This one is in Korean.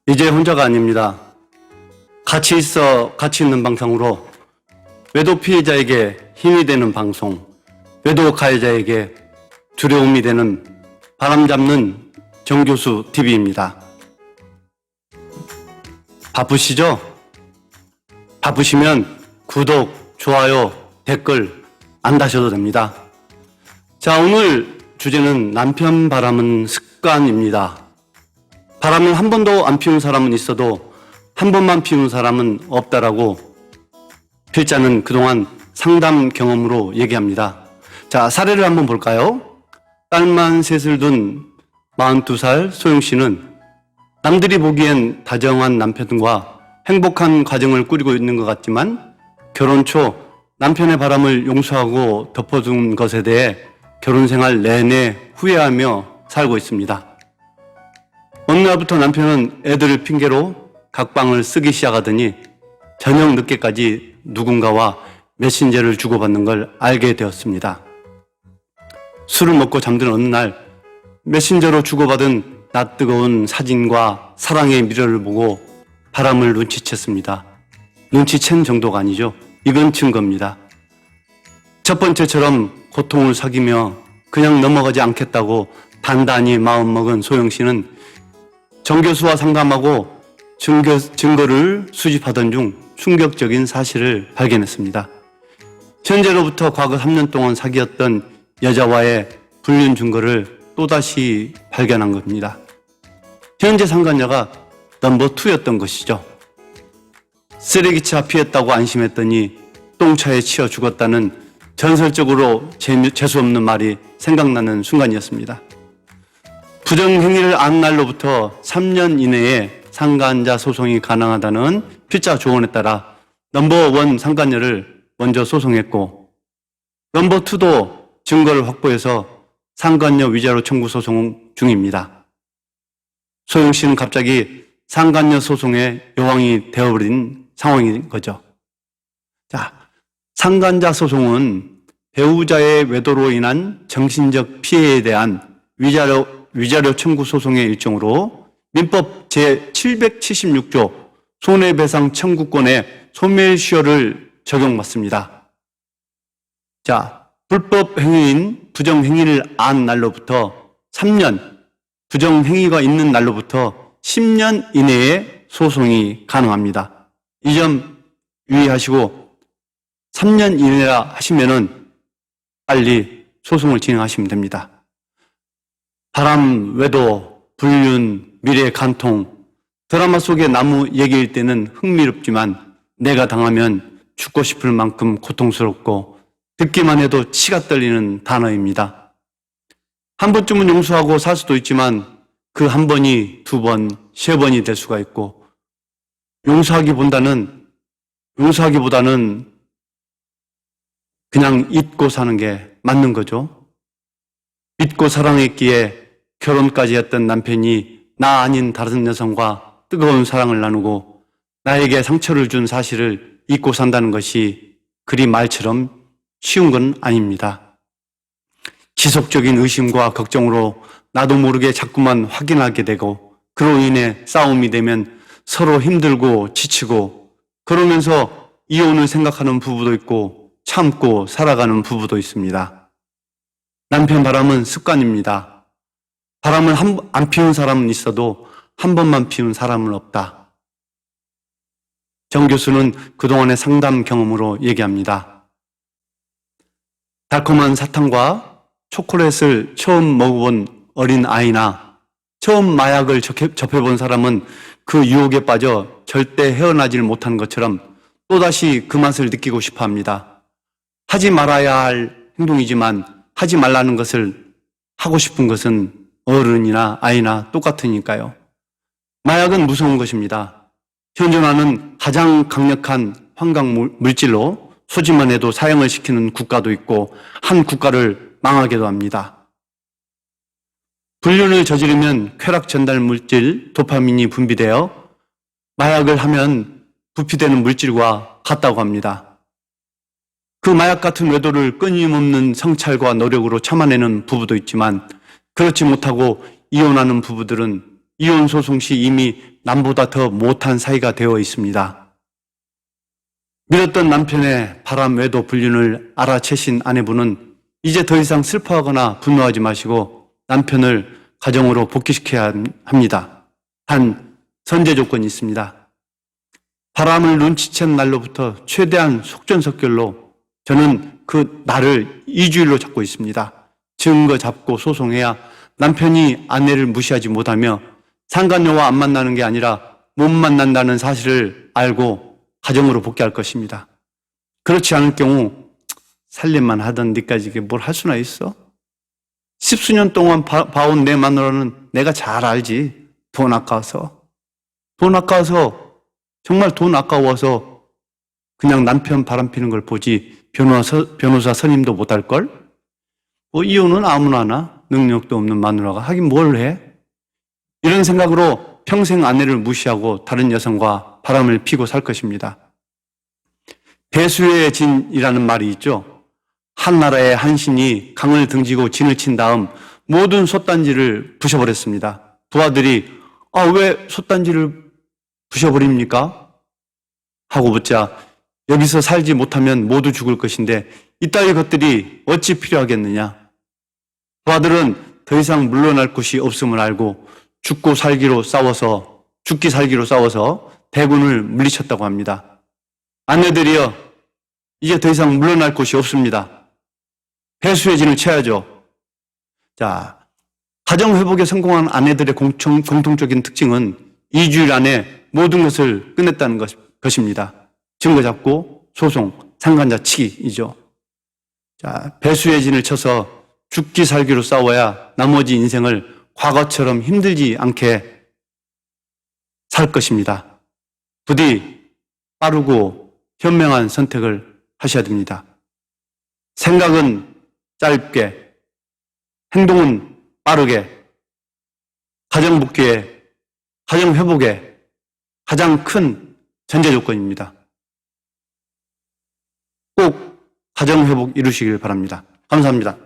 이제 혼자가 아닙니다. 같이 있어 가치 있는 방송으로 외도 피해자에게 힘이 되는 방송, 외도 가해자에게 두려움이 되는 바람잡는 정교수 TV입니다. 바쁘시죠? 바쁘시면 구독, 좋아요, 댓글 안 다셔도 됩니다. 자, 오늘 주제는 남편 바람은 습관입니다. 바람을 한 번도 안 피운 사람은 있어도 한 번만 피운 사람은 없다라고 필자는 그동안 상담 경험으로 얘기합니다. 자, 사례를 한번 볼까요? 딸만 셋을 둔 42살 소영 씨는 남들이 보기엔 다정한 남편과 행복한 가정을 꾸리고 있는 것 같지만 결혼 초 남편의 바람을 용서하고 덮어둔 것에 대해 결혼 생활 내내 후회하며 살고 있습니다. 어느 날부터 남편은 애들을 핑계로 각방을 쓰기 시작하더니 저녁 늦게까지 누군가와 메신저를 주고받는 걸 알게 되었습니다. 술을 먹고 잠든 어느 날 메신저로 주고받은 낯뜨거운 사진과 사랑의 미래를 보고 바람을 눈치챘습니다. 눈치챈 정도가 아니죠. 이건 증거입니다. 첫 번째처럼 고통을 사귀며 그냥 넘어가지 않겠다고 단단히 마음먹은 소영 씨는 정 교수와 상담하고 증거를 수집하던 중 충격적인 사실을 발견했습니다. 현재로부터 과거 3년 동안 사귀었던 여자와의 불륜 증거를 또다시 발견한 겁니다. 현재 상간녀가 넘버2였던 것이죠. 쓰레기차 피했다고 안심했더니 똥차에 치여 죽었다는 전설적으로 재수없는 말이 생각나는 순간이었습니다. 부정행위를 안 날로부터 3년 이내에 상간자 소송이 가능하다는 필자 조언에 따라 넘버1 상간녀를 먼저 소송했고 넘버2도 증거를 확보해서 상간녀 위자료 청구 소송 중입니다. 소영 씨는 갑자기 상간녀 소송의 여왕이 되어버린 상황인 거죠. 자, 상간자 소송은 배우자의 외도로 인한 정신적 피해에 대한 위자료 청구 소송의 일종으로 민법 제776조 손해배상 청구권의 소멸시효를 적용받습니다. 자, 불법 행위인 부정행위를 안 날로부터 3년, 부정행위가 있는 날로부터 10년 이내에 소송이 가능합니다. 이 점 유의하시고 3년 이내라 하시면은 빨리 소송을 진행하시면 됩니다. 바람, 외도, 불륜, 미래 간통, 드라마 속의 나무 얘기일 때는 흥미롭지만 내가 당하면 죽고 싶을 만큼 고통스럽고 듣기만 해도 치가 떨리는 단어입니다. 한 번쯤은 용서하고 살 수도 있지만 그 한 번이 2번, 3번이 될 수가 있고 용서하기보다는 그냥 잊고 사는 게 맞는 거죠. 믿고 사랑했기에 결혼까지 했던 남편이 나 아닌 다른 여성과 뜨거운 사랑을 나누고 나에게 상처를 준 사실을 잊고 산다는 것이 그리 말처럼 쉬운 건 아닙니다. 지속적인 의심과 걱정으로 나도 모르게 자꾸만 확인하게 되고 그로 인해 싸움이 되면 서로 힘들고 지치고 그러면서 이혼을 생각하는 부부도 있고 참고 살아가는 부부도 있습니다. 남편 바람은 습관입니다. 바람을 안 피운 사람은 있어도 한 번만 피운 사람은 없다. 정 교수는 그동안의 상담 경험으로 얘기합니다. 달콤한 사탕과 초콜릿을 처음 먹어본 어린 아이나 처음 마약을 접해본 사람은 그 유혹에 빠져 절대 헤어나질 못한 것처럼 또다시 그 맛을 느끼고 싶어 합니다. 하지 말아야 할 행동이지만 하지 말라는 것을 하고 싶은 것은 어른이나 아이나 똑같으니까요. 마약은 무서운 것입니다. 현존하는 가장 강력한 환각 물질로 소지만 해도 사형을 시키는 국가도 있고 한 국가를 망하게도 합니다. 불륜을 저지르면 쾌락 전달 물질 도파민이 분비되어 마약을 하면 부피되는 물질과 같다고 합니다. 그 마약 같은 외도를 끊임없는 성찰과 노력으로 참아내는 부부도 있지만 그렇지 못하고 이혼하는 부부들은 이혼 소송 시 이미 남보다 더 못한 사이가 되어 있습니다. 밀었던 남편의 바람 외도 불륜을 알아채신 아내분은 이제 더 이상 슬퍼하거나 분노하지 마시고 남편을 가정으로 복귀시켜야 합니다. 단 선제 조건이 있습니다. 바람을 눈치챈 날로부터 최대한 속전속결로 저는 그 날을 2주일로 잡고 있습니다. 증거 잡고 소송해야 남편이 아내를 무시하지 못하며 상간녀와 안 만나는 게 아니라 못 만난다는 사실을 알고 가정으로 복귀할 것입니다. 그렇지 않을 경우 살림만 하던 니까지 이게 뭘 할 수나 있어? 10수년 동안 봐온 내 마누라는 내가 잘 알지. 돈 아까워서. 정말 돈 아까워서 그냥 남편 바람피는 걸 보지 변호사 선임도 못할걸? 뭐 이혼은 아무나 하나? 능력도 없는 마누라가 하긴 뭘 해? 이런 생각으로 평생 아내를 무시하고 다른 여성과 바람을 피고 살 것입니다. 배수의 진이라는 말이 있죠. 한 나라의 한 신이 강을 등지고 진을 친 다음 모든 솥단지를 부셔버렸습니다. 부하들이 왜 솥단지를 부셔버립니까? 하고 묻자 여기서 살지 못하면 모두 죽을 것인데 이따위 것들이 어찌 필요하겠느냐. 부하들은 더 이상 물러날 곳이 없음을 알고 죽기 살기로 싸워서 대군을 물리쳤다고 합니다. 아내들이여, 이제 더 이상 물러날 곳이 없습니다. 배수의 진을 쳐야죠. 자, 가정회복에 성공한 아내들의 공통적인 특징은 2주일 안에 모든 것을 끝냈다는 것입니다. 증거 잡고 소송, 상간자 치기이죠. 자, 배수의 진을 쳐서 죽기 살기로 싸워야 나머지 인생을 과거처럼 힘들지 않게 살 것입니다. 부디 빠르고 현명한 선택을 하셔야 됩니다. 생각은 짧게, 행동은 빠르게, 가정복귀에, 가정회복에 가장 큰 전제 조건입니다. 꼭 가정회복 이루시길 바랍니다. 감사합니다.